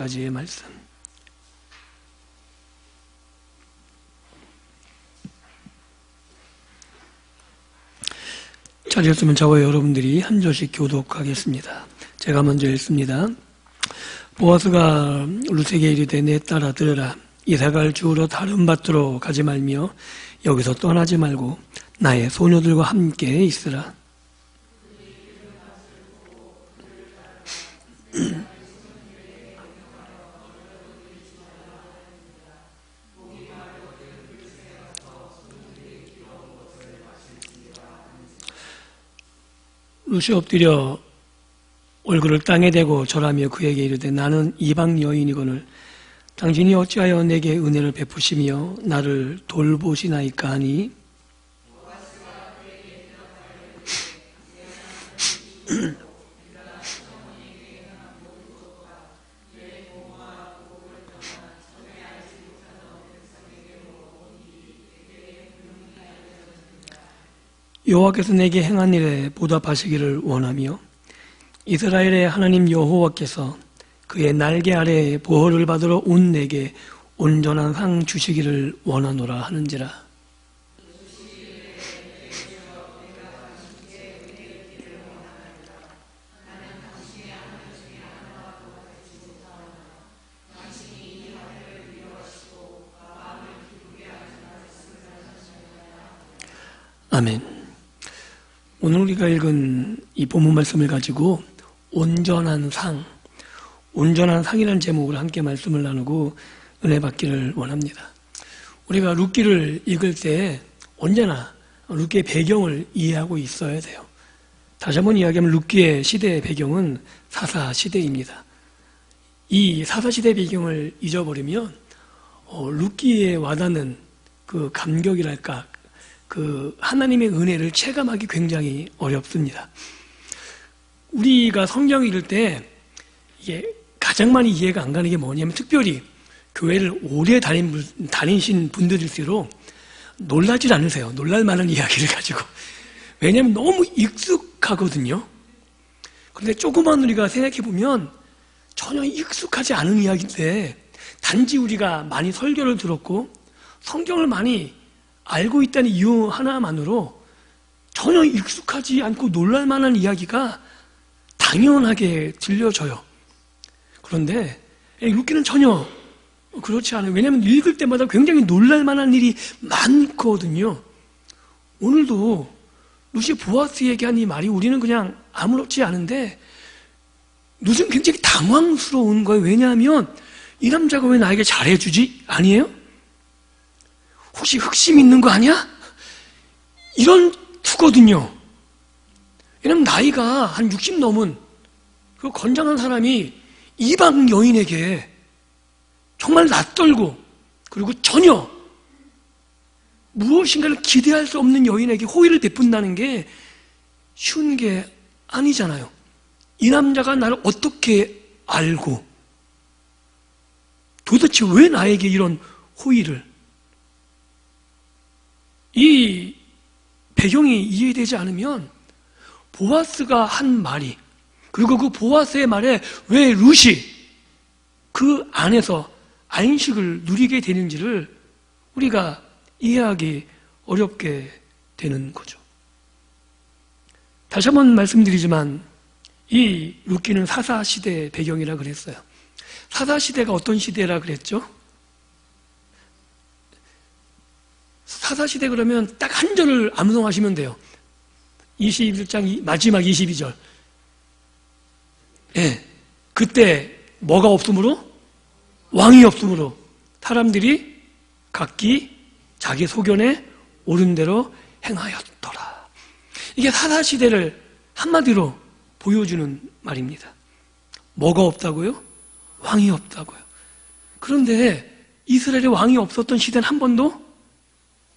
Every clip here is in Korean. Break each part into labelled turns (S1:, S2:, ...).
S1: 까지의 말씀. 자리였으면 저와 여러분들이 한 절씩 교독하겠습니다. 제가 먼저 읽습니다. 보아스가 룻에게 이르되 내 딸아 들으라. 이삭을 주우러 다른 밭으로 가지 말며 여기서 떠나지 말고 나의 소녀들과 함께 있으라. 룻이 엎드려 얼굴을 땅에 대고 절하며 그에게 이르되 나는 이방 여인이거늘 당신이 어찌하여 내게 은혜를 베푸시며 나를 돌보시나이까 하니 여호와께서 내게 행한 일에 보답하시기를 원하며 이스라엘의 하나님 여호와께서 그의 날개 아래에 보호를 받으러 온 내게 온전한 상 주시기를 원하노라 하는지라. 아멘. 오늘 우리가 읽은 이 본문 말씀을 가지고 온전한 상이라는 제목으로 함께 말씀을 나누고 은혜 받기를 원합니다. 우리가 룻기를 읽을 때 언제나 룻기의 배경을 이해하고 있어야 돼요. 다시 한번 이야기하면 룻기의 시대의 배경은 사사시대입니다. 이 사사시대 배경을 잊어버리면 룻기에 와닿는 그 감격이랄까 그 하나님의 은혜를 체감하기 굉장히 어렵습니다. 우리가 성경 읽을 때 이게 가장 많이 이해가 안 가는 게 뭐냐면 특별히 교회를 오래 다니신 분들일수록 놀라질 않으세요. 놀랄 만한 이야기를 가지고. 왜냐하면 너무 익숙하거든요. 그런데 조금만 우리가 생각해 보면 전혀 익숙하지 않은 이야기인데 단지 우리가 많이 설교를 들었고 성경을 많이 알고 있다는 이유 하나만으로 전혀 익숙하지 않고 놀랄 만한 이야기가 당연하게 들려져요. 그런데 룻기는 전혀 그렇지 않아요. 왜냐하면 읽을 때마다 굉장히 놀랄 만한 일이 많거든요. 오늘도 룻이 보아스에게 한 이 말이 우리는 그냥 아무렇지 않은데 룻은 굉장히 당황스러운 거예요. 왜냐하면 이 남자가 왜 나에게 잘해주지? 아니에요? 혹시 흑심 있는 거 아니야? 이런 투거든요. 왜냐면 나이가 한 60 넘은 그 건장한 사람이 이방 여인에게 정말 낯설고 그리고 전혀 무엇인가를 기대할 수 없는 여인에게 호의를 베푼다는 게 쉬운 게 아니잖아요. 이 남자가 나를 어떻게 알고 도대체 왜 나에게 이런 호의를 이 배경이 이해되지 않으면 보아스가 한 말이 그리고 그 보아스의 말에 왜 룻이 그 안에서 안식을 누리게 되는지를 우리가 이해하기 어렵게 되는 거죠. 다시 한번 말씀드리지만 이 룻기는 사사시대의 배경이라 그랬어요. 사사시대가 어떤 시대라 그랬죠? 사사시대 그러면 딱 한 절을 암송하시면 돼요. 21장 마지막 22절. 예, 그때 뭐가 없으므로? 왕이 없으므로 사람들이 각기 자기 소견에 옳은 대로 행하였더라. 이게 사사시대를 한마디로 보여주는 말입니다. 뭐가 없다고요? 왕이 없다고요. 그런데 이스라엘에 왕이 없었던 시대는 한 번도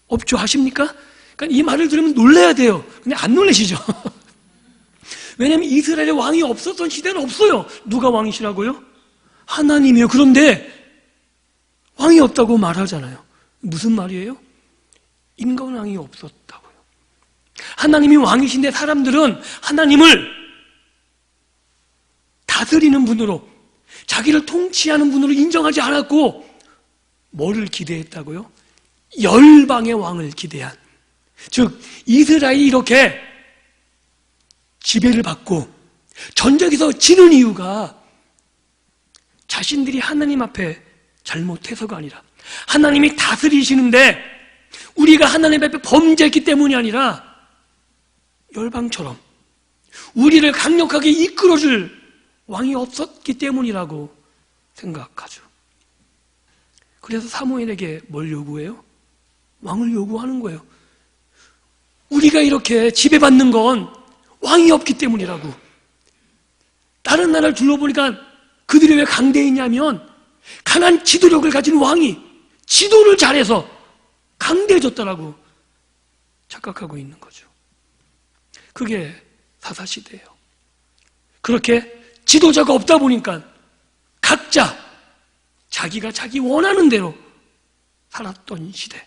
S1: 없죠. 아십니까? 그러니까 이 말을 들으면 놀라야 돼요. 근데 안 놀라시죠? 왜냐하면 이스라엘에 왕이 없었던 시대는 없어요. 누가 왕이시라고요? 하나님이에요. 그런데 왕이 없다고 말하잖아요. 무슨 말이에요? 인간 왕이 없었다고요. 하나님이 왕이신데 사람들은 하나님을 다스리는 분으로 자기를 통치하는 분으로 인정하지 않았고 뭐를 기대했다고요? 열방의 왕을 기대한, 즉 이스라엘이 이렇게 지배를 받고 전쟁에서 지는 이유가 자신들이 하나님 앞에 잘못해서가 아니라 하나님이 다스리시는데 우리가 하나님 앞에 범죄했기 때문이 아니라 열방처럼 우리를 강력하게 이끌어줄 왕이 없었기 때문이라고 생각하죠. 그래서 사무엘에게 뭘 요구해요? 왕을 요구하는 거예요. 우리가 이렇게 지배받는 건 왕이 없기 때문이라고. 다른 나라를 둘러보니까 그들이 왜 강대했냐면 강한 지도력을 가진 왕이 지도를 잘해서 강대해졌다라고 착각하고 있는 거죠. 그게 사사시대예요. 그렇게 지도자가 없다 보니까 각자 자기가 자기 원하는 대로 살았던 시대.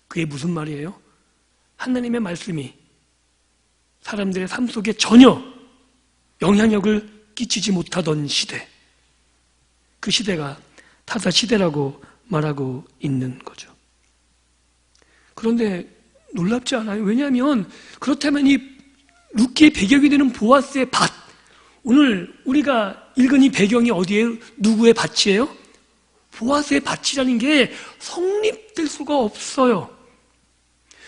S1: 그게 무슨 말이에요? 하나님의 말씀이 사람들의 삶 속에 전혀 영향력을 끼치지 못하던 시대. 그 시대가 타사 시대라고 말하고 있는 거죠. 그런데 놀랍지 않아요? 왜냐하면 그렇다면 이 룻기의 배경이 되는 보아스의 밭, 오늘 우리가 읽은 이 배경이 어디에 누구의 밭이에요? 보아스의 밭이라는 게 성립될 수가 없어요.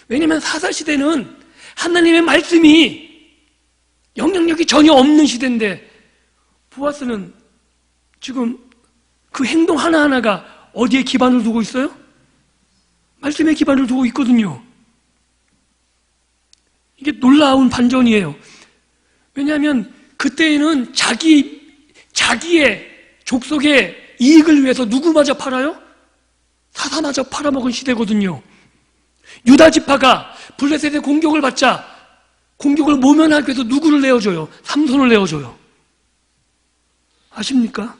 S1: 왜냐하면 사사시대는 하나님의 말씀이 영향력이 전혀 없는 시대인데 보아스는 지금 그 행동 하나하나가 어디에 기반을 두고 있어요? 말씀에 기반을 두고 있거든요. 이게 놀라운 반전이에요. 왜냐하면 그때에는 자기의 족속의 이익을 위해서 누구마저 팔아요? 사사마저 팔아먹은 시대거든요. 유다 지파가 블레셋의 공격을 받자 공격을 모면하기 위해서 누구를 내어줘요? 삼손을 내어줘요. 아십니까?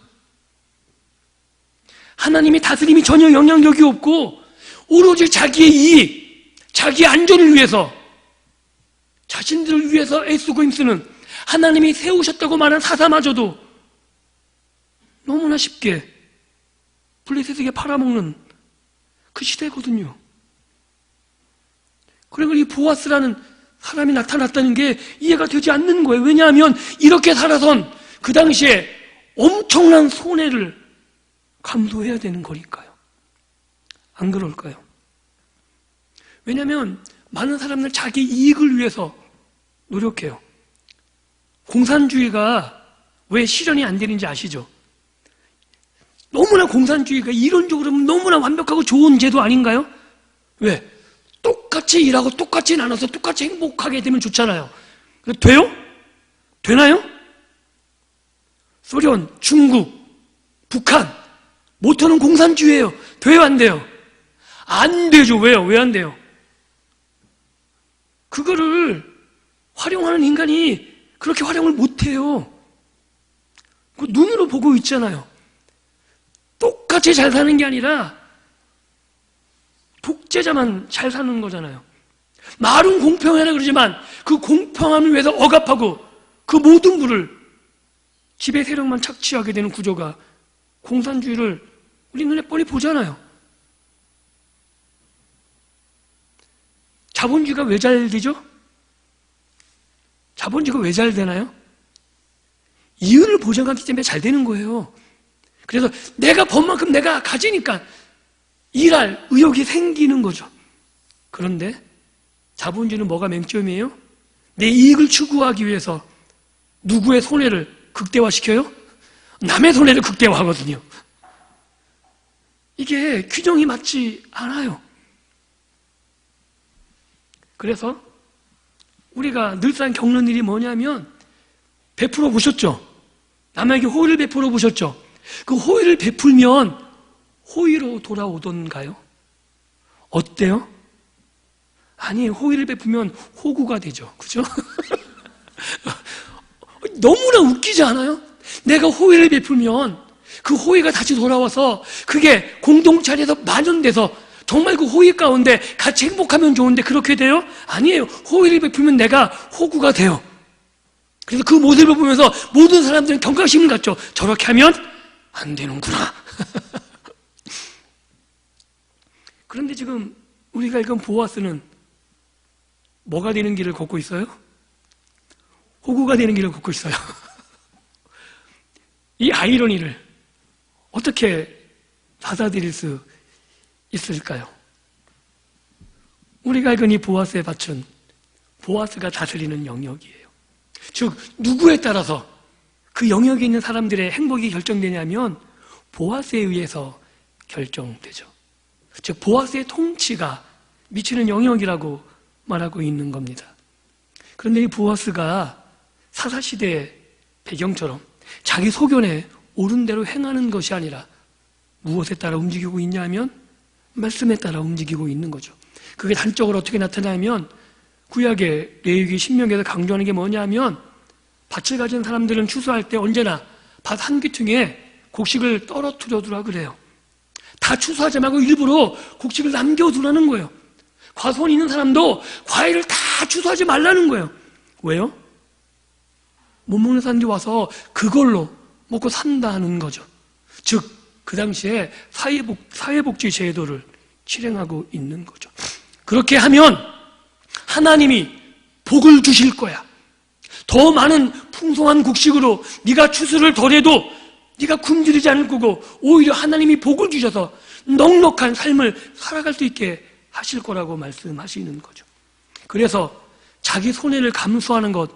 S1: 하나님이 다스림이 전혀 영향력이 없고 오로지 자기의 이익, 자기의 안전을 위해서 자신들을 위해서 애쓰고 힘쓰는 하나님이 세우셨다고 말한 사사마저도 너무나 쉽게 블레셋에게 팔아먹는 그 시대거든요. 그리고 이 보아스라는 사람이 나타났다는 게 이해가 되지 않는 거예요. 왜냐하면 이렇게 살아선 그 당시에 엄청난 손해를 감수해야 되는 거니까요. 안 그럴까요? 왜냐하면 많은 사람들 자기 이익을 위해서 노력해요. 공산주의가 왜 실현이 안 되는지 아시죠? 너무나 공산주의가 이론적으로 너무나 완벽하고 좋은 제도 아닌가요? 왜? 똑같이 일하고 똑같이 나눠서 똑같이 행복하게 되면 좋잖아요. 돼요? 되나요? 소련, 중국, 북한 모토는 공산주의예요. 돼요? 안 돼요? 안 되죠. 왜요? 왜 안 돼요? 그거를 활용하는 인간이 그렇게 활용을 못해요. 그 눈으로 보고 있잖아요. 똑같이 잘 사는 게 아니라 독재자만 잘 사는 거잖아요. 말은 공평하라 그러지만 그 공평함을 위해서 억압하고 그 모든 부를 지배 세력만 착취하게 되는 구조가 공산주의를 우리 눈에 뻔히 보잖아요. 자본주의가 왜 잘 되죠? 자본주의가 왜 잘 되나요? 이윤을 보장하기 때문에 잘 되는 거예요. 그래서 내가 번 만큼 내가 가지니까 일할 의욕이 생기는 거죠. 그런데 자본주의는 뭐가 맹점이에요? 내 이익을 추구하기 위해서 누구의 손해를 극대화시켜요? 남의 손해를 극대화하거든요. 이게 균형이 맞지 않아요. 그래서 우리가 늘상 겪는 일이 뭐냐면 베풀어 보셨죠? 남에게 호의를 베풀어 보셨죠? 그 호의를 베풀면 호의로 돌아오던가요? 어때요? 아니, 호의를 베풀면 호구가 되죠. 그죠? 너무나 웃기지 않아요? 내가 호의를 베풀면 그 호의가 다시 돌아와서 그게 공동체 안에서 만연돼서 정말 그 호의 가운데 같이 행복하면 좋은데 그렇게 돼요? 아니에요. 호의를 베풀면 내가 호구가 돼요. 그래서 그 모습을 보면서 모든 사람들은 경각심을 갖죠. 저렇게 하면 안 되는구나. 그런데 지금 우리가 읽은 보아스는 뭐가 되는 길을 걷고 있어요? 호구가 되는 길을 걷고 있어요. 이 아이러니를 어떻게 받아들일 수 있을까요? 우리가 읽은 이 보아스의 밭은 보아스가 다스리는 영역이에요. 즉 누구에 따라서 그 영역에 있는 사람들의 행복이 결정되냐면 보아스에 의해서 결정되죠. 즉 보아스의 통치가 미치는 영역이라고 말하고 있는 겁니다. 그런데 이 보아스가 사사시대의 배경처럼 자기 소견에 옳은 대로 행하는 것이 아니라 무엇에 따라 움직이고 있냐면 말씀에 따라 움직이고 있는 거죠. 그게 단적으로 어떻게 나타나면 구약의 레위기 신명기에서 강조하는 게 뭐냐면 밭을 가진 사람들은 추수할 때 언제나 밭 한 귀퉁이에 곡식을 떨어뜨려 두라 그래요. 다 추수하지 말고 일부러 곡식을 남겨두라는 거예요. 과수원 있는 사람도 과일을 다 추수하지 말라는 거예요. 왜요? 못 먹는 사람들이 와서 그걸로 먹고 산다는 거죠. 즉 그 당시에 사회복지 제도를 실행하고 있는 거죠. 그렇게 하면 하나님이 복을 주실 거야. 더 많은 풍성한 곡식으로 네가 추수를 덜해도 네가 굶주리지 않을 거고 오히려 하나님이 복을 주셔서 넉넉한 삶을 살아갈 수 있게 하실 거라고 말씀하시는 거죠. 그래서 자기 손해를 감수하는 것,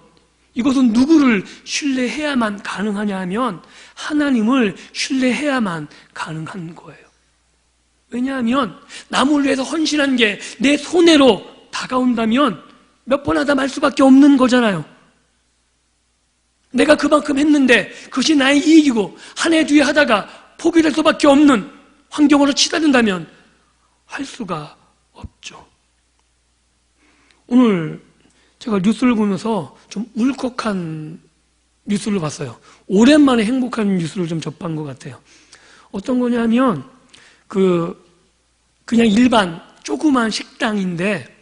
S1: 이것은 누구를 신뢰해야만 가능하냐 하면 하나님을 신뢰해야만 가능한 거예요. 왜냐하면 남을 위해서 헌신한 게 내 손해로 다가온다면 몇 번 하다 말 수밖에 없는 거잖아요. 내가 그만큼 했는데 그것이 나의 이익이고 한 해 뒤에 하다가 포기될 수밖에 없는 환경으로 치닫는다면 할 수가 없죠. 오늘 제가 뉴스를 보면서 좀 울컥한 뉴스를 봤어요. 오랜만에 행복한 뉴스를 좀 접한 것 같아요. 어떤 거냐면 그냥 일반 조그만 식당인데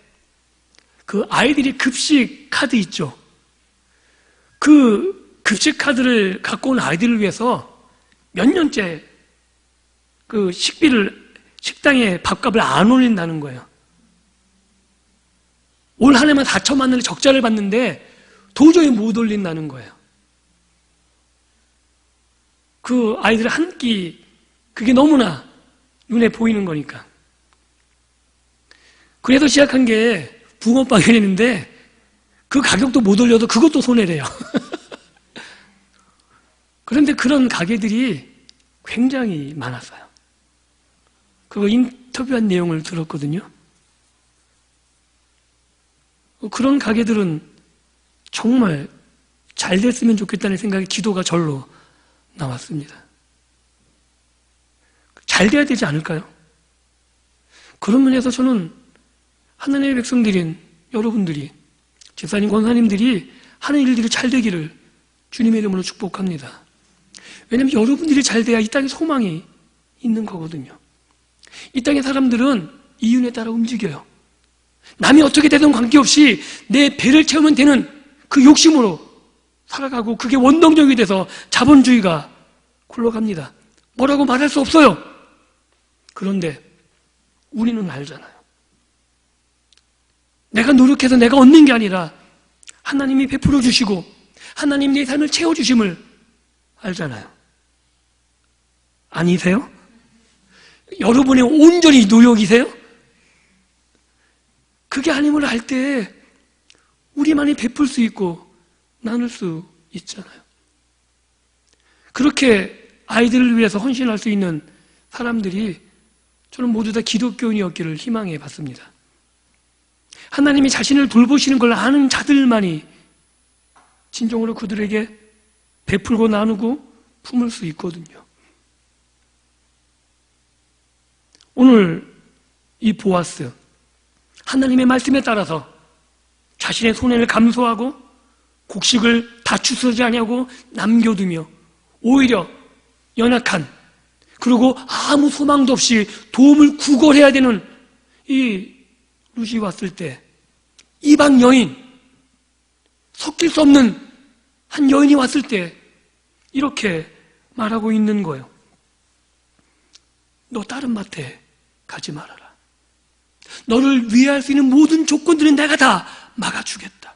S1: 그 아이들이 급식 카드 있죠. 그 급식 카드를 갖고 온 아이들을 위해서 몇 년째 그 식당에 밥값을 안 올린다는 거예요. 올 한 해만 4천만 원의 적자를 봤는데 도저히 못 올린다는 거예요. 그 아이들의 한 끼, 그게 너무나 눈에 보이는 거니까. 그래서 시작한 게 붕어빵이었는데 그 가격도 못 올려도 그것도 손해래요. 그런데 그런 가게들이 굉장히 많았어요. 그거 인터뷰한 내용을 들었거든요. 그런 가게들은 정말 잘 됐으면 좋겠다는 생각에 기도가 절로 나왔습니다. 잘 돼야 되지 않을까요? 그런 면에서 저는 하나님의 백성들인 여러분들이, 집사님, 권사님들이 하는 일들이 잘 되기를 주님의 이름으로 축복합니다. 왜냐하면 여러분들이 잘 돼야 이 땅에 소망이 있는 거거든요. 이 땅의 사람들은 이윤에 따라 움직여요. 남이 어떻게 되든 관계없이 내 배를 채우면 되는 그 욕심으로 살아가고 그게 원동력이 돼서 자본주의가 굴러갑니다. 뭐라고 말할 수 없어요. 그런데 우리는 알잖아요. 내가 노력해서 내가 얻는 게 아니라 하나님이 베풀어 주시고 하나님 내 삶을 채워주심을 알잖아요. 아니세요? 여러분의 온전히 노력이세요? 그게 아님을 알 때 우리만이 베풀 수 있고 나눌 수 있잖아요. 그렇게 아이들을 위해서 헌신할 수 있는 사람들이 저는 모두 다 기독교인이었기를 희망해 봤습니다. 하나님이 자신을 돌보시는 걸 아는 자들만이 진정으로 그들에게 베풀고 나누고 품을 수 있거든요. 오늘 이 보아스, 하나님의 말씀에 따라서 자신의 손해를 감수하고 곡식을 다 추수하지 아니하고 남겨두며 오히려 연약한, 그리고 아무 소망도 없이 도움을 구걸해야 되는 이 룻이 왔을 때 이방 여인, 섞일 수 없는 한 여인이 왔을 때 이렇게 말하고 있는 거예요. 너 다른 밭에 가지 말아라. 너를 위해할 수 있는 모든 조건들은 내가 다 막아주겠다.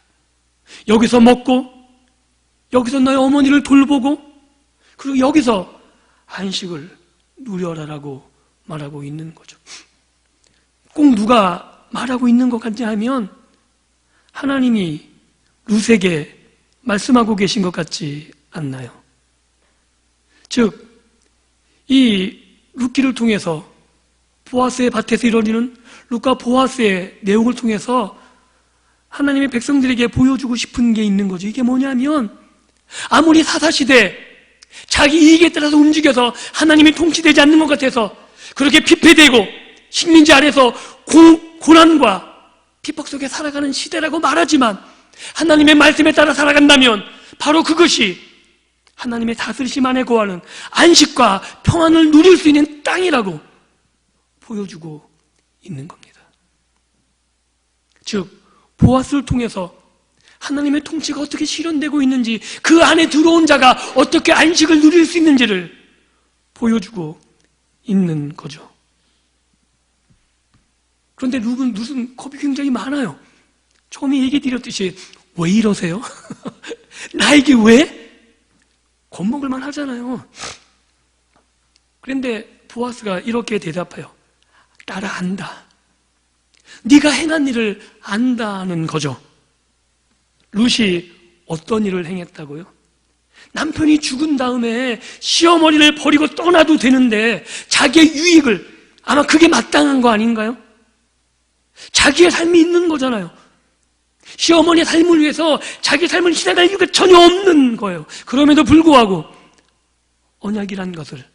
S1: 여기서 먹고, 여기서 너의 어머니를 돌보고, 그리고 여기서 안식을 누려라라고 말하고 있는 거죠. 꼭 누가 말하고 있는 것 같냐 하면 하나님이 룻에게 말씀하고 계신 것 같지 않나요? 즉, 이 룻기를 통해서 보아스의 밭에서 이루어지는 룻과 보아스의 내용을 통해서 하나님의 백성들에게 보여주고 싶은 게 있는 거죠. 이게 뭐냐면 아무리 사사시대 자기 이익에 따라서 움직여서 하나님이 통치되지 않는 것 같아서 그렇게 피폐되고 식민지 아래서 고난과 핍박 속에 살아가는 시대라고 말하지만 하나님의 말씀에 따라 살아간다면 바로 그것이 하나님의 다스리심 안에 거하는 안식과 평안을 누릴 수 있는 땅이라고 보여주고 있는 겁니다. 즉, 보아스를 통해서 하나님의 통치가 어떻게 실현되고 있는지, 그 안에 들어온 자가 어떻게 안식을 누릴 수 있는지를 보여주고 있는 거죠. 그런데 룻은 겁이 굉장히 많아요. 처음에 얘기 드렸듯이 왜 이러세요? 나에게 왜? 겁먹을만 하잖아요. 그런데 보아스가 이렇게 대답해요. 나를 안다. 네가 행한 일을 안다는 거죠. 룻이 어떤 일을 행했다고요? 남편이 죽은 다음에 시어머니를 버리고 떠나도 되는데 자기의 유익을, 아마 그게 마땅한 거 아닌가요? 자기의 삶이 있는 거잖아요. 시어머니의 삶을 위해서 자기 삶을 희생할 이유가 전혀 없는 거예요. 그럼에도 불구하고 언약이란 것을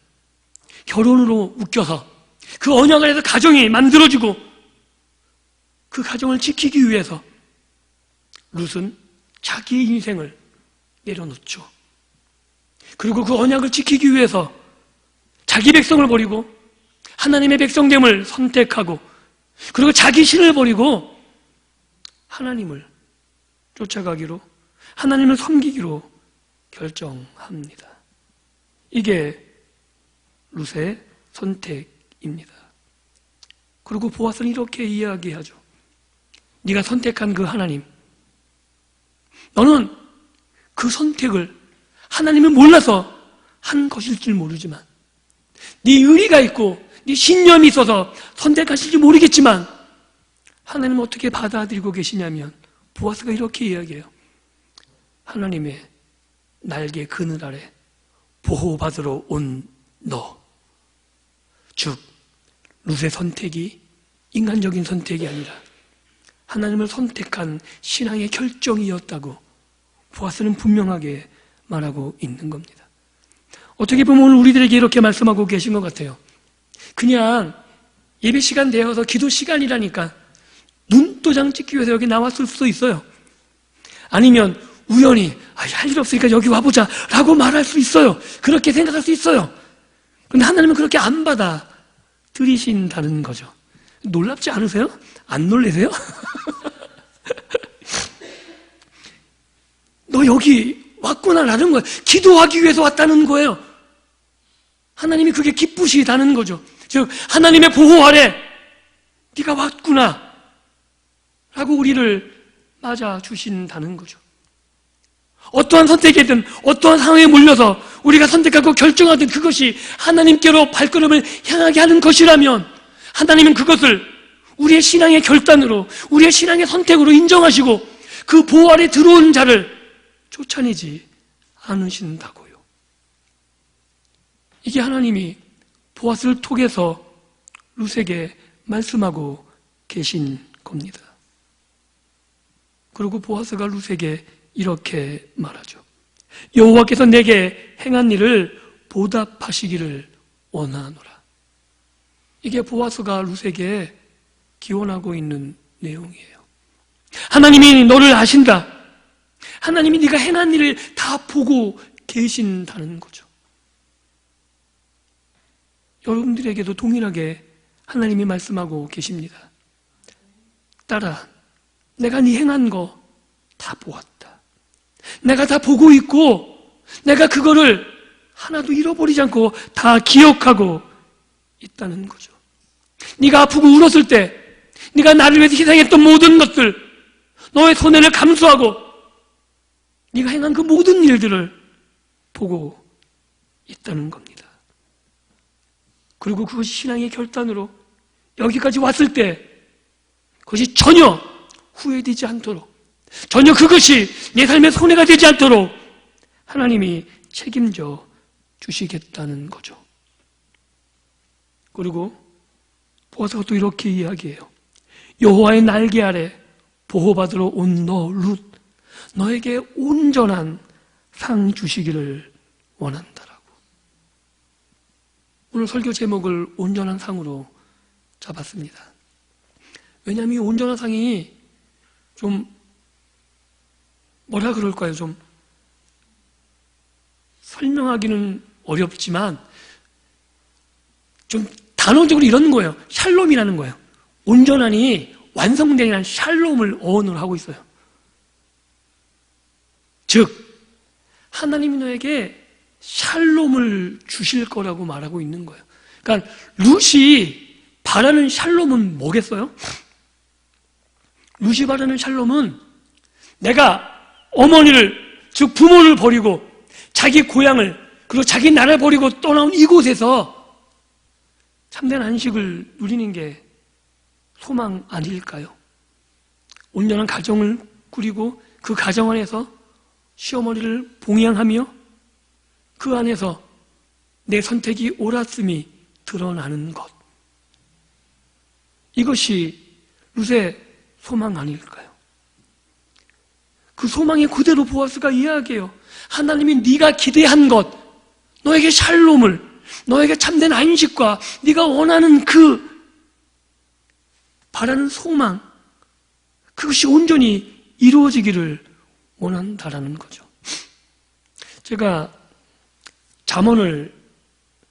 S1: 결혼으로 묶여서 그 언약 안에서 가정이 만들어지고 그 가정을 지키기 위해서 룻은 자기의 인생을 내려놓죠. 그리고 그 언약을 지키기 위해서 자기 백성을 버리고 하나님의 백성됨을 선택하고, 그리고 자기 신을 버리고 하나님을 쫓아가기로, 하나님을 섬기기로 결정합니다. 이게 룻의 선택입니다. 그리고 보아스는 이렇게 이야기하죠. 네가 선택한 그 하나님, 너는 그 선택을 하나님을 몰라서 한 것일지 모르지만, 네 의리가 있고 네 신념이 있어서 선택하실지 모르겠지만 하나님은 어떻게 받아들이고 계시냐면 보아스가 이렇게 이야기해요. 하나님의 날개 그늘 아래 보호받으러 온 너. 즉, 룻의 선택이 인간적인 선택이 아니라 하나님을 선택한 신앙의 결정이었다고 보아스는 분명하게 말하고 있는 겁니다. 어떻게 보면 오늘 우리들에게 이렇게 말씀하고 계신 것 같아요. 그냥 예배 시간 되어서 기도 시간이라니까 눈도장 찍기 위해서 여기 나왔을 수도 있어요. 아니면 우연히 할 일 없으니까 여기 와보자 라고 말할 수 있어요. 그렇게 생각할 수 있어요. 그런데 하나님은 그렇게 안 받아들이신다는 거죠. 놀랍지 않으세요? 안 놀라세요? 너 여기 왔구나라는 거예요. 기도하기 위해서 왔다는 거예요. 하나님이 그게 기쁘시다는 거죠. 즉, 하나님의 보호 아래 네가 왔구나 라고 우리를 맞아주신다는 거죠. 어떠한 선택이든 어떠한 상황에 몰려서 우리가 선택하고 결정하든 그것이 하나님께로 발걸음을 향하게 하는 것이라면 하나님은 그것을 우리의 신앙의 결단으로, 우리의 신앙의 선택으로 인정하시고 그 보호 아래 들어온 자를 쫓아내지 않으신다고요. 이게 하나님이 보아스를 통해서 룻에게 말씀하고 계신 겁니다. 그리고 보아스가 룻에게 이렇게 말하죠. 여호와께서 내게 행한 일을 보답하시기를 원하노라. 이게 보아스가 룻에게 기원하고 있는 내용이에요. 하나님이 너를 아신다. 하나님이 네가 행한 일을 다 보고 계신다는 거죠. 여러분들에게도 동일하게 하나님이 말씀하고 계십니다. 딸아, 내가 네 행한 거 다 보았다. 내가 다 보고 있고 내가 그거를 하나도 잃어버리지 않고 다 기억하고 있다는 거죠. 네가 아프고 울었을 때 네가 나를 위해서 희생했던 모든 것들, 너의 손해를 감수하고 네가 행한 그 모든 일들을 보고 있다는 겁니다. 그리고 그것이 신앙의 결단으로 여기까지 왔을 때 그것이 전혀 후회되지 않도록, 전혀 그것이 내 삶의 손해가 되지 않도록 하나님이 책임져 주시겠다는 거죠. 그리고 보아스가 또 이렇게 이야기해요. 여호와의 날개 아래 보호받으러 온 너 룻, 너에게 온전한 상 주시기를 원한다라고. 오늘 설교 제목을 온전한 상으로 잡았습니다. 왜냐하면 이 온전한 상이 좀 뭐라 그럴까요? 좀 설명하기는 어렵지만 좀 단어적으로 이런 거예요. 샬롬이라는 거예요. 온전하니 완성되는 샬롬을 어원으로 하고 있어요. 즉 하나님이 너에게 샬롬을 주실 거라고 말하고 있는 거예요. 그러니까 룻이 바라는 샬롬은 뭐겠어요? 룻이 바라는 샬롬은 내가 어머니를, 즉 부모를 버리고 자기 고향을, 그리고 자기 나라를 버리고 떠나온 이곳에서 참된 안식을 누리는 게 소망 아닐까요? 온전한 가정을 꾸리고 그 가정 안에서 시어머니를 봉양하며 그 안에서 내 선택이 옳았음이 드러나는 것, 이것이 룻의 소망 아닐까요? 그 소망이 그대로 보아스가 이야기해요. 하나님이 네가 기대한 것, 너에게 샬롬을, 너에게 참된 안식과 네가 원하는 그 바라는 소망, 그것이 온전히 이루어지기를 원한다라는 거죠. 제가 잠언을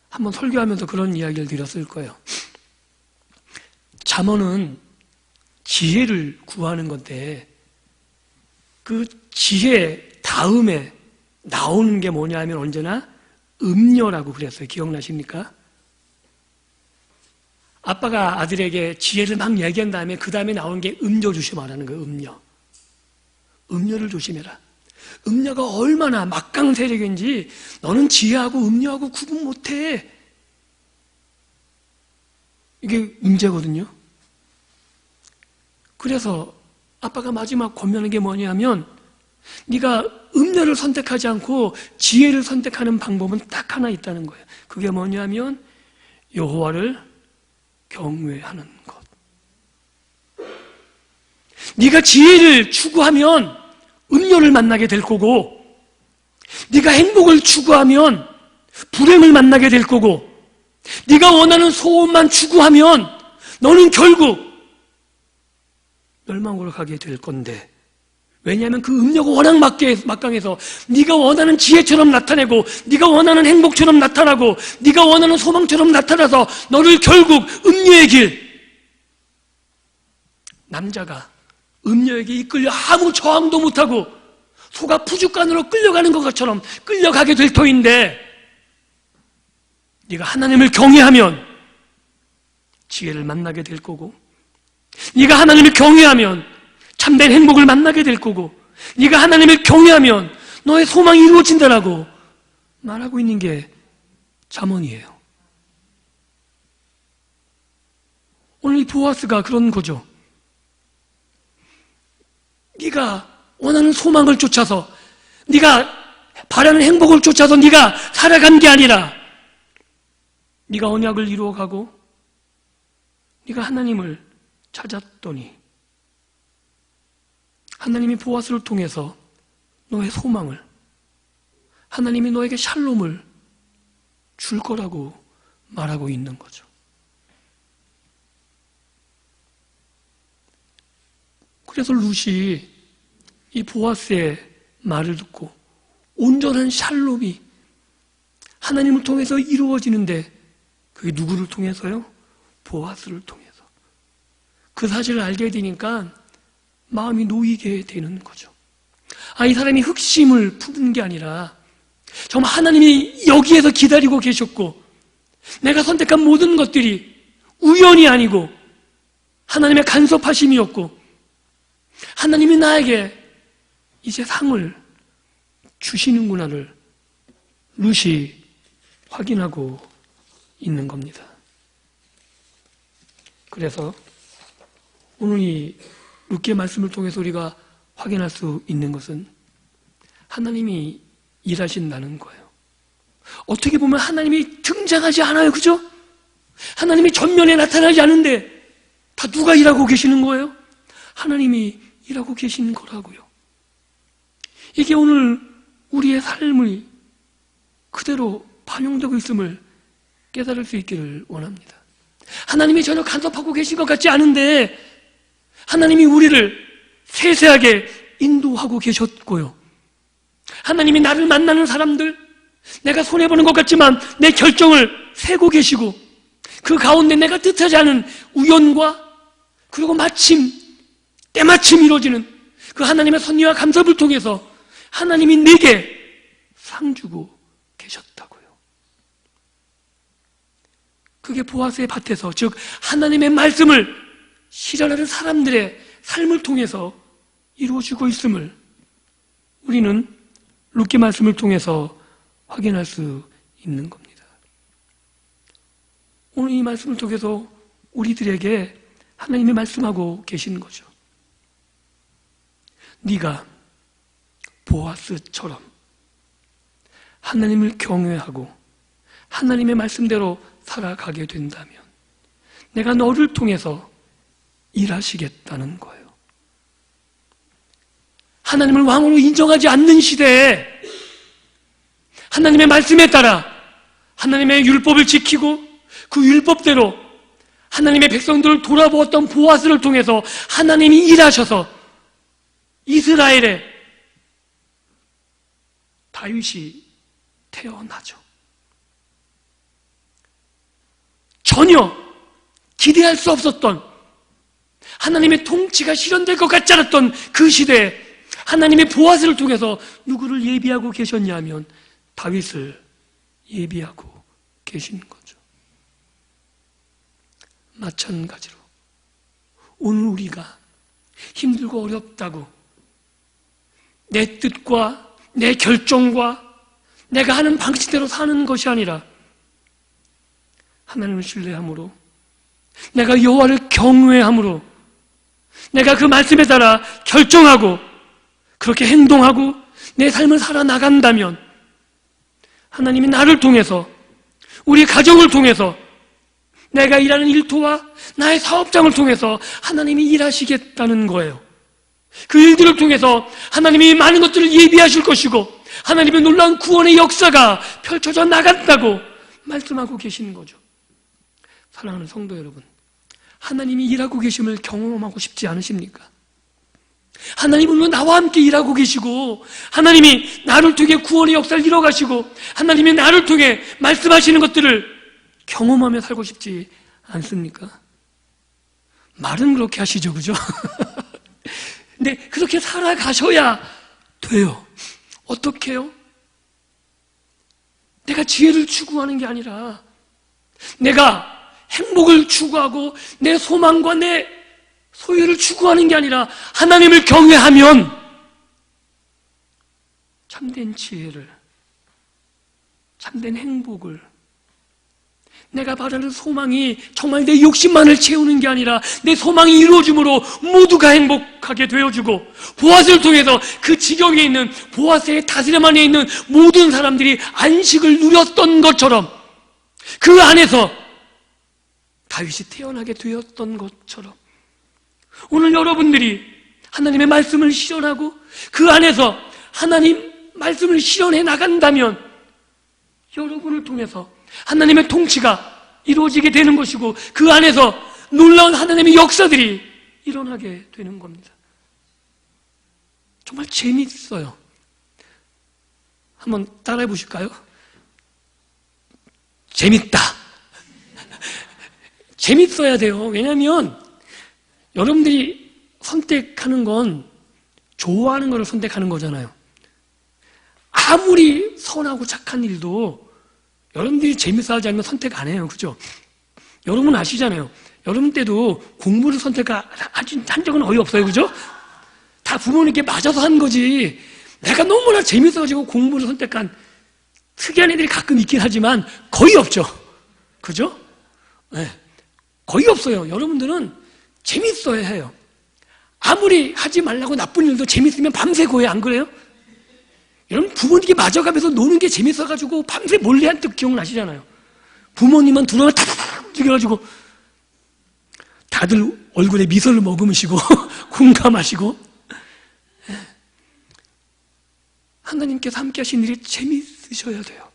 S1: 한번 설교하면서 그런 이야기를 드렸을 거예요. 잠언은 지혜를 구하는 건데 그 지혜 다음에 나오는 게 뭐냐 하면 언제나 음료라고 그랬어요. 기억나십니까? 아빠가 아들에게 지혜를 막 얘기한 다음에 그 다음에 나오는 게 음료 조심하라는 거예요. 음료. 음료를 조심해라. 음료가 얼마나 막강 세력인지 너는 지혜하고 음료하고 구분 못해. 이게 문제거든요. 그래서 아빠가 마지막 권면하는 게 뭐냐면 네가 음료를 선택하지 않고 지혜를 선택하는 방법은 딱 하나 있다는 거예요. 그게 뭐냐면 여호와를 경외하는 것. 네가 지혜를 추구하면 음료를 만나게 될 거고, 네가 행복을 추구하면 불행을 만나게 될 거고, 네가 원하는 소원만 추구하면 너는 결국 멸망으로 가게 될 건데, 왜냐하면 그 음료가 워낙 막강해서 네가 원하는 지혜처럼 나타내고 네가 원하는 행복처럼 나타나고 네가 원하는 소망처럼 나타나서 너를 결국 음료의 길, 남자가 음료에게 이끌려 아무 저항도 못하고 소가 푸죽간으로 끌려가는 것처럼 끌려가게 될 터인데, 네가 하나님을 경외하면 지혜를 만나게 될 거고, 네가 하나님을 경외하면 참된 행복을 만나게 될 거고, 네가 하나님을 경외하면 너의 소망이 이루어진다라고 말하고 있는 게 잠언이에요. 오늘 이 보아스가 그런 거죠. 네가 원하는 소망을 쫓아서, 네가 바라는 행복을 쫓아서 네가 살아간 게 아니라 네가 언약을 이루어가고 네가 하나님을 찾았더니 하나님이 보아스를 통해서 너의 소망을, 하나님이 너에게 샬롬을 줄 거라고 말하고 있는 거죠. 그래서 룻이 이 보아스의 말을 듣고 온전한 샬롬이 하나님을 통해서 이루어지는데, 그게 누구를 통해서요? 보아스를 통해서. 그 사실을 알게 되니까 마음이 놓이게 되는 거죠. 이 사람이 흑심을 푸는 게 아니라 정말 하나님이 여기에서 기다리고 계셨고 내가 선택한 모든 것들이 우연이 아니고 하나님의 간섭하심이었고 하나님이 나에게 이제 상을 주시는구나를 루시 확인하고 있는 겁니다. 그래서 오늘 이 룻기의 말씀을 통해서 우리가 확인할 수 있는 것은 하나님이 일하신다는 거예요. 어떻게 보면 하나님이 등장하지 않아요. 그죠? 하나님이 전면에 나타나지 않은데 다 누가 일하고 계시는 거예요? 하나님이 일하고 계신 거라고요. 이게 오늘 우리의 삶이 그대로 반영되고 있음을 깨달을 수 있기를 원합니다. 하나님이 전혀 간섭하고 계신 것 같지 않은데 하나님이 우리를 세세하게 인도하고 계셨고요. 하나님이 나를 만나는 사람들, 내가 손해보는 것 같지만 내 결정을 세고 계시고 그 가운데 내가 뜻하지 않은 우연과 그리고 마침 때마침 이루어지는 그 하나님의 섭리와 감섭을 통해서 하나님이 내게 상 주고 계셨다고요. 그게 보아스의 밭에서, 즉 하나님의 말씀을 실현하는 사람들의 삶을 통해서 이루어지고 있음을 우리는 룻기 말씀을 통해서 확인할 수 있는 겁니다. 오늘 이 말씀을 통해서 우리들에게 하나님이 말씀하고 계시는 거죠. 네가 보아스처럼 하나님을 경외하고 하나님의 말씀대로 살아가게 된다면 내가 너를 통해서 일하시겠다는 거예요. 하나님을 왕으로 인정하지 않는 시대에 하나님의 말씀에 따라 하나님의 율법을 지키고 그 율법대로 하나님의 백성들을 돌아보았던 보아스를 통해서 하나님이 일하셔서 이스라엘에 다윗이 태어나죠. 전혀 기대할 수 없었던 하나님의 통치가 실현될 것 같지 않았던 그 시대에 하나님의 보아스를 통해서 누구를 예비하고 계셨냐면 다윗을 예비하고 계신 거죠. 마찬가지로 오늘 우리가 힘들고 어렵다고 내 뜻과 내 결정과 내가 하는 방식대로 사는 것이 아니라 하나님을 신뢰함으로 내가 여호와를 경외함으로 내가 그 말씀에 따라 결정하고 그렇게 행동하고 내 삶을 살아나간다면 하나님이 나를 통해서 우리 가정을 통해서 내가 일하는 일터와 나의 사업장을 통해서 하나님이 일하시겠다는 거예요. 그 일들을 통해서 하나님이 많은 것들을 예비하실 것이고 하나님의 놀라운 구원의 역사가 펼쳐져 나간다고 말씀하고 계시는 거죠. 사랑하는 성도 여러분, 하나님이 일하고 계심을 경험하고 싶지 않으십니까? 하나님은 나와 함께 일하고 계시고 하나님이 나를 통해 구원의 역사를 이뤄가시고 하나님이 나를 통해 말씀하시는 것들을 경험하며 살고 싶지 않습니까? 말은 그렇게 하시죠, 그죠? 근데 그렇게 살아가셔야 돼요. 어떻게 해요? 내가 지혜를 추구하는 게 아니라 내가 행복을 추구하고 내 소망과 내 소유를 추구하는 게 아니라 하나님을 경외하면 참된 지혜를, 참된 행복을, 내가 바라는 소망이 정말 내 욕심만을 채우는 게 아니라 내 소망이 이루어짐으로 모두가 행복하게 되어주고 보아스를 통해서 그 지경에 있는 보아스의 다스림 안에 있는 모든 사람들이 안식을 누렸던 것처럼 그 안에서 다윗이 태어나게 되었던 것처럼 오늘 여러분들이 하나님의 말씀을 실현하고 그 안에서 하나님 말씀을 실현해 나간다면 여러분을 통해서 하나님의 통치가 이루어지게 되는 것이고 그 안에서 놀라운 하나님의 역사들이 일어나게 되는 겁니다. 정말 재미있어요. 한번 따라해 보실까요? 재밌다. 재밌어야 돼요. 왜냐하면 여러분들이 선택하는 건 좋아하는 것을 선택하는 거잖아요. 아무리 선하고 착한 일도 여러분들이 재밌어 하지 않으면 선택 안 해요. 그죠? 여러분 아시잖아요. 여러분 때도 공부를 선택한 적은 거의 없어요. 그죠? 다 부모님께 맞아서 한 거지. 내가 너무나 재밌어가지고 공부를 선택한 특이한 애들이 가끔 있긴 하지만 거의 없죠. 그죠? 네. 거의 없어요. 여러분들은 재밌어야 해요. 아무리 하지 말라고 나쁜 일도 재밌으면 밤새고 해요. 안 그래요? 여러분 부모님께 맞아가면서 노는 게 재밌어가지고 밤새 몰래 한 뜻 기억나시잖아요. 부모님은 들어오면 타다닥 움직여가지고 다들 얼굴에 미소를 머금으시고 공감하시고 하나님께서 함께 하신 일이 재밌으셔야 돼요.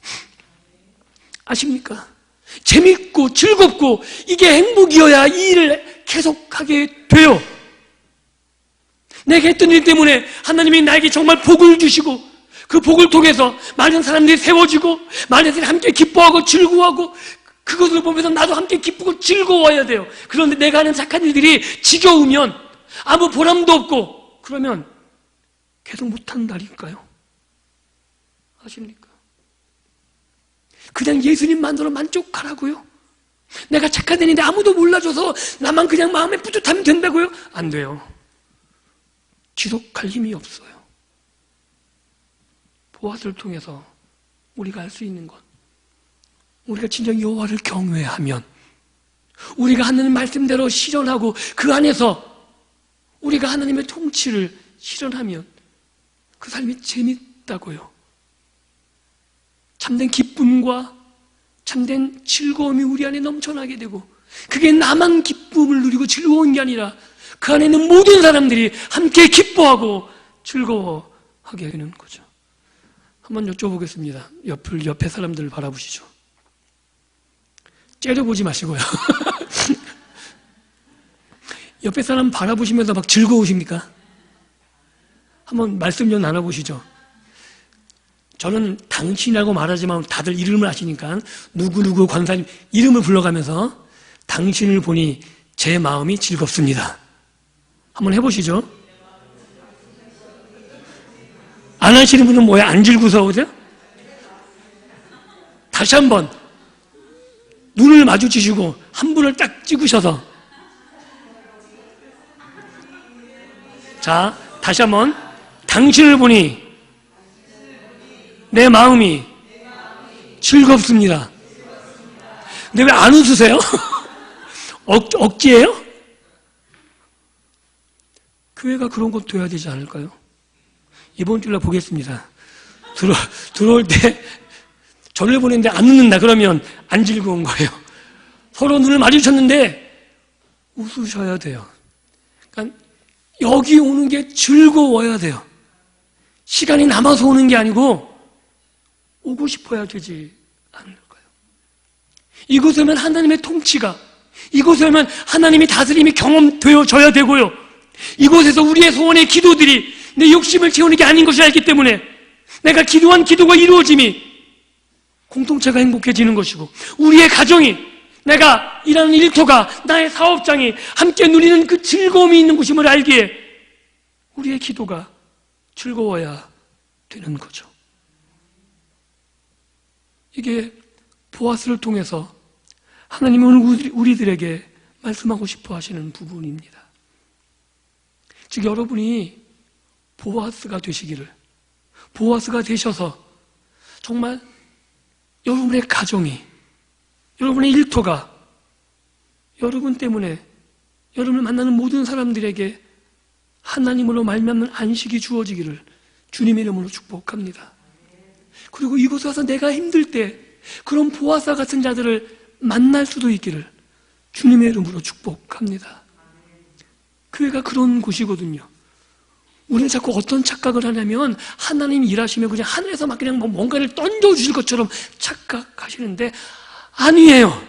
S1: 아십니까? 재밌고 즐겁고 이게 행복이어야 이 일을 계속하게 돼요. 내가 했던 일 때문에 하나님이 나에게 정말 복을 주시고 그 복을 통해서 많은 사람들이 세워지고 많은 사람들이 함께 기뻐하고 즐거워하고 그것을 보면서 나도 함께 기쁘고 즐거워야 돼요. 그런데 내가 하는 착한 일들이 지겨우면 아무 보람도 없고 그러면 계속 못한다니까요. 아십니까? 그냥 예수님만으로 만족하라고요? 내가 착한 애인데 아무도 몰라줘서 나만 그냥 마음에 뿌듯하면 된다고요? 안 돼요. 지속할 힘이 없어요. 보아스를 통해서 우리가 할 수 있는 것, 우리가 진정 여호와를 경외하면, 우리가 하나님 말씀대로 실현하고 그 안에서 우리가 하나님의 통치를 실현하면 그 삶이 재밌다고요. 참된 기쁨과 참된 즐거움이 우리 안에 넘쳐나게 되고 그게 나만 기쁨을 누리고 즐거운 게 아니라 그 안에 있는 모든 사람들이 함께 기뻐하고 즐거워하게 되는 거죠. 한번 여쭤보겠습니다. 옆에 사람들을 바라보시죠. 째려보지 마시고요. 옆에 사람 바라보시면서 막 즐거우십니까? 한번 말씀 좀 나눠보시죠. 저는 당신이라고 말하지만 다들 이름을 아시니까 누구누구 권사님 이름을 불러가면서 당신을 보니 제 마음이 즐겁습니다. 한번 해보시죠. 안 하시는 분은 뭐야? 안 즐거우세요? 다시 한번 눈을 마주치시고 한 분을 딱 찍으셔서 자, 다시 한번 당신을 보니 내 마음이 즐겁습니다. 근데 왜 안 웃으세요? 억지예요? 교회가 그런 것도 돼야 되지 않을까요? 이번 주일날 보겠습니다. 들어올 때 저를 보는데 안 웃는다 그러면 안 즐거운 거예요. 서로 눈을 마주쳤는데 웃으셔야 돼요. 그러니까 여기 오는 게 즐거워야 돼요. 시간이 남아서 오는 게 아니고 오고 싶어야 되지 않을까요? 이곳에 오면 하나님의 통치가, 이곳에 오면 하나님의 다스림이 경험되어져야 되고요. 이곳에서 우리의 소원의 기도들이 내 욕심을 채우는 게 아닌 것을 알기 때문에 내가 기도한 기도가 이루어짐이 공동체가 행복해지는 것이고 우리의 가정이, 내가 일하는 일터가, 나의 사업장이 함께 누리는 그 즐거움이 있는 곳임을 알기에 우리의 기도가 즐거워야 되는 거죠. 이게 보아스를 통해서 하나님은 우리들에게 말씀하고 싶어 하시는 부분입니다. 즉 여러분이 보아스가 되시기를, 보아스가 되셔서 정말 여러분의 가정이, 여러분의 일터가 여러분 때문에 여러분을 만나는 모든 사람들에게 하나님으로 말미암는 안식이 주어지기를 주님의 이름으로 축복합니다. 그리고 이곳에 와서 내가 힘들 때 그런 보아스와 같은 자들을 만날 수도 있기를 주님의 이름으로 축복합니다. 교회가 그런 곳이거든요. 우리는 자꾸 어떤 착각을 하냐면 하나님이 일하시면 그냥 하늘에서 막 그냥 뭔가를 던져주실 것처럼 착각하시는데 아니에요.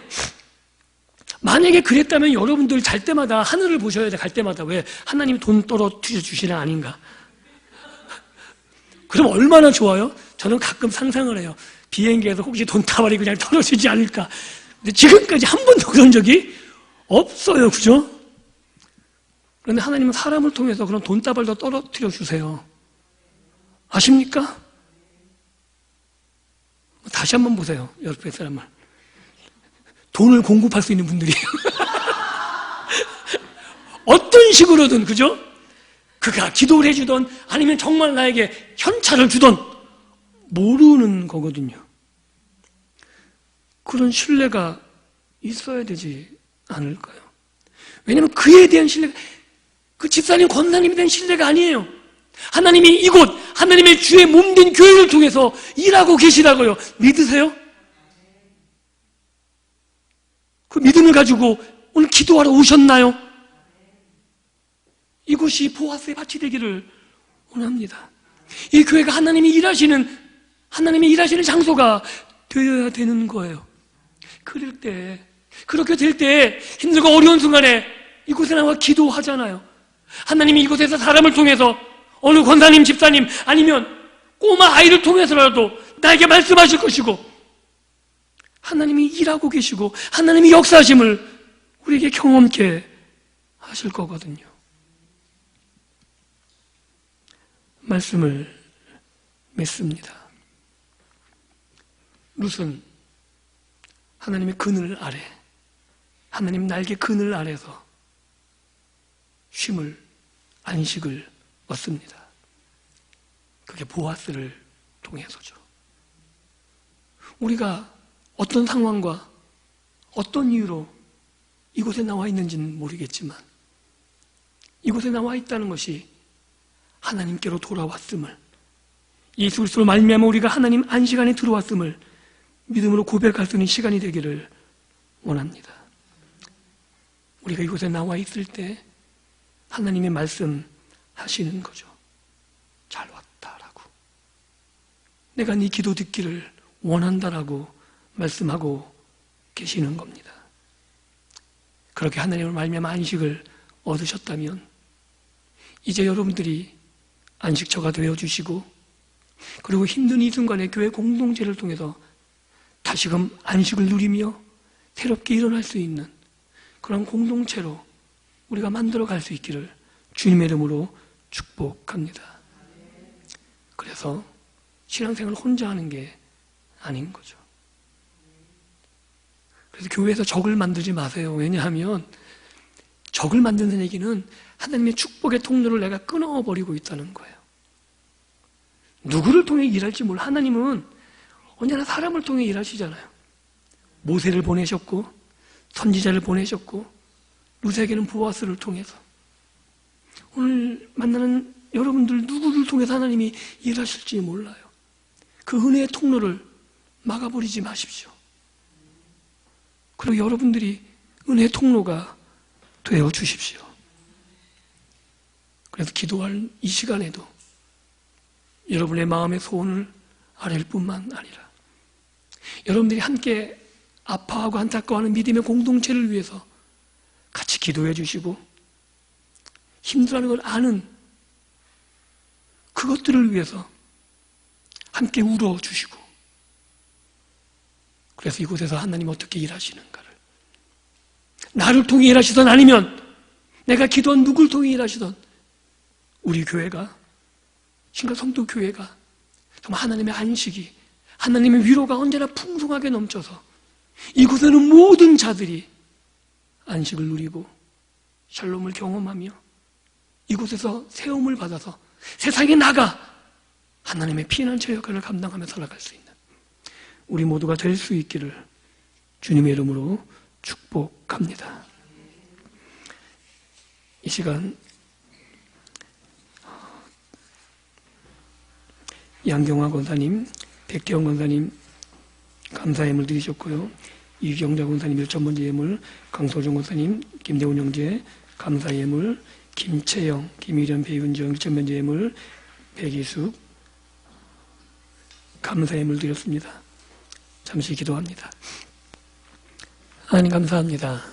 S1: 만약에 그랬다면 여러분들 잘 때마다 하늘을 보셔야 돼. 갈 때마다 왜 하나님이 돈 떨어뜨려 주시나 아닌가. 그럼 얼마나 좋아요? 저는 가끔 상상을 해요. 비행기에서 혹시 돈다발이 그냥 떨어지지 않을까. 근데 지금까지 한 번도 그런 적이 없어요. 그죠? 그런데 하나님은 사람을 통해서 그런 돈다발도 떨어뜨려 주세요. 아십니까? 다시 한번 보세요. 옆에 사람을. 돈을 공급할 수 있는 분들이에요. 어떤 식으로든, 그죠? 그가 기도를 해주던 아니면 정말 나에게 현찰을 주던 모르는 거거든요. 그런 신뢰가 있어야 되지 않을까요? 왜냐하면 그에 대한 신뢰가, 그 집사님, 권사님에 대한 신뢰가 아니에요. 하나님이 이곳, 하나님의 주의 몸된 교회를 통해서 일하고 계시다고요. 믿으세요? 그 믿음을 가지고 오늘 기도하러 오셨나요? 이곳이 보아스의 밭이 되기를 원합니다. 이 교회가 하나님이 일하시는 장소가 되어야 되는 거예요. 그렇게 될 때 힘들고 어려운 순간에 이곳에 나와 기도하잖아요. 하나님이 이곳에서 사람을 통해서 어느 권사님, 집사님 아니면 꼬마 아이를 통해서라도 나에게 말씀하실 것이고 하나님이 일하고 계시고 하나님이 역사하심을 우리에게 경험케 하실 거거든요. 말씀을 맺습니다. 룻은 하나님의 그늘 아래, 하나님 날개 그늘 아래서 쉼을, 안식을 얻습니다. 그게 보아스를 통해서죠. 우리가 어떤 상황과 어떤 이유로 이곳에 나와 있는지는 모르겠지만 이곳에 나와 있다는 것이 하나님께로 돌아왔음을, 예수 그리스도로 말미암아 우리가 하나님 안식 안에 들어왔음을 믿음으로 고백할 수 있는 시간이 되기를 원합니다. 우리가 이곳에 나와 있을 때 하나님의 말씀하시는 거죠. 잘 왔다라고. 내가 네 기도 듣기를 원한다라고 말씀하고 계시는 겁니다. 그렇게 하나님을 말미암아 안식을 얻으셨다면 이제 여러분들이 안식처가 되어주시고 그리고 힘든 이 순간에 교회 공동체를 통해서 다시금 안식을 누리며 새롭게 일어날 수 있는 그런 공동체로 우리가 만들어갈 수 있기를 주님의 이름으로 축복합니다. 그래서 신앙생활을 혼자 하는 게 아닌 거죠. 그래서 교회에서 적을 만들지 마세요. 왜냐하면 적을 만드는 얘기는 하나님의 축복의 통로를 내가 끊어버리고 있다는 거예요. 누구를 통해 일할지 몰라. 하나님은 언제나 사람을 통해 일하시잖아요. 모세를 보내셨고 선지자를 보내셨고 룻에게는 보아스를 통해서 오늘 만나는 여러분들 누구를 통해서 하나님이 일하실지 몰라요. 그 은혜의 통로를 막아버리지 마십시오. 그리고 여러분들이 은혜의 통로가 되어 주십시오. 그래서 기도할 이 시간에도 여러분의 마음의 소원을 아뢰일 뿐만 아니라 여러분들이 함께 아파하고 안타까워하는 믿음의 공동체를 위해서 같이 기도해 주시고 힘들어하는 걸 아는 그것들을 위해서 함께 울어주시고 그래서 이곳에서 하나님 어떻게 일하시는가를 나를 통해 일하시던 아니면 내가 기도한 누굴 통해 일하시던 우리 교회가 신과 성도 교회가 정말 하나님의 안식이 하나님의 위로가 언제나 풍성하게 넘쳐서 이곳에는 모든 자들이 안식을 누리고 샬롬을 경험하며 이곳에서 세움을 받아서 세상에 나가 하나님의 피난처 역할을 감당하며 살아갈 수 있는 우리 모두가 될 수 있기를 주님의 이름으로 축복합니다. 이 시간 양경화 권사님, 백태영 권사님 감사 예물 드리셨고요. 이경자 권사님 1,000번째 예물, 강소정 권사님, 김대훈 형제 감사 예물, 김채영, 김일현, 배윤정 1,000번째 예물, 백이숙 감사 예물 드렸습니다. 잠시 기도합니다. 하나님 감사합니다.